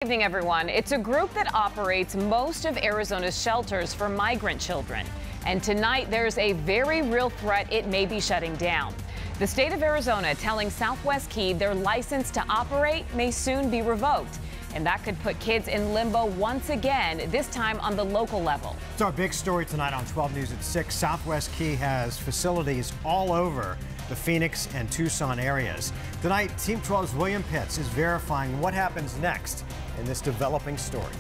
Good evening, everyone. It's a group that operates most of Arizona's shelters for migrant children. And tonight, there's a very real threat it may be shutting down. The state of Arizona telling Southwest Key their license to operate may soon be revoked. And that could put kids in limbo once again, this time on the local level. It's our big story tonight on 12 News at 6. Southwest Key has facilities all over the Phoenix and Tucson areas. Tonight, Team 12's William Pitts is verifying what happens next in this developing story.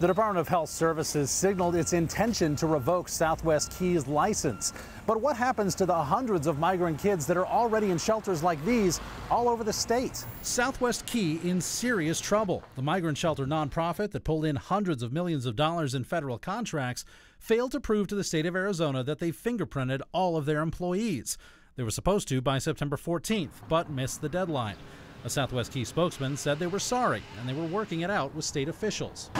The Department of Health Services signaled its intention to revoke Southwest Key's license. But what happens to the hundreds of migrant kids that are already in shelters like these all over the state? Southwest Key in serious trouble. The migrant shelter nonprofit that pulled in hundreds of millions of dollars in federal contracts failed to prove to the state of Arizona that they fingerprinted all of their employees. They were supposed to by September 14th, but missed the deadline. A Southwest Key spokesman said they were sorry and they were working it out with state officials.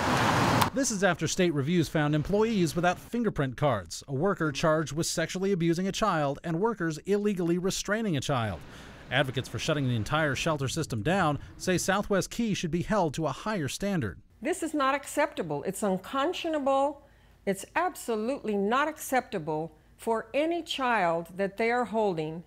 This is after state reviews found employees without fingerprint cards, a worker charged with sexually abusing a child, and workers illegally restraining a child. Advocates for shutting the entire shelter system down say Southwest Key should be held to a higher standard. This is not acceptable. It's unconscionable. It's absolutely not acceptable for any child that they are holding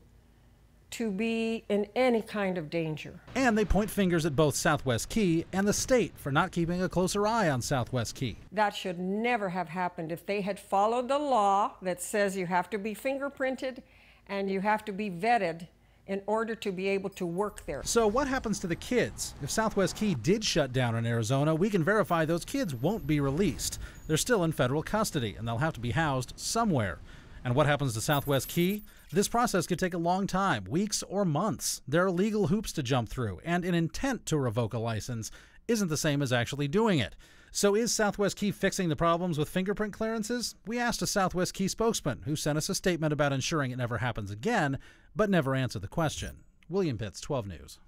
to be in any kind of danger. And they point fingers at both Southwest Key and the state for not keeping a closer eye on Southwest Key. That should never have happened. If they had followed the law that says you have to be fingerprinted and you have to be vetted in order to be able to work there. So what happens to the kids? If Southwest Key did shut down in Arizona, we can verify those kids won't be released. They're still in federal custody and they'll have to be housed somewhere. And what happens to Southwest Key? This process could take a long time, weeks or months. There are legal hoops to jump through, and an intent to revoke a license isn't the same as actually doing it. So is Southwest Key fixing the problems with fingerprint clearances? We asked a Southwest Key spokesman who sent us a statement about ensuring it never happens again, but never answered the question. William Pitts, 12 News.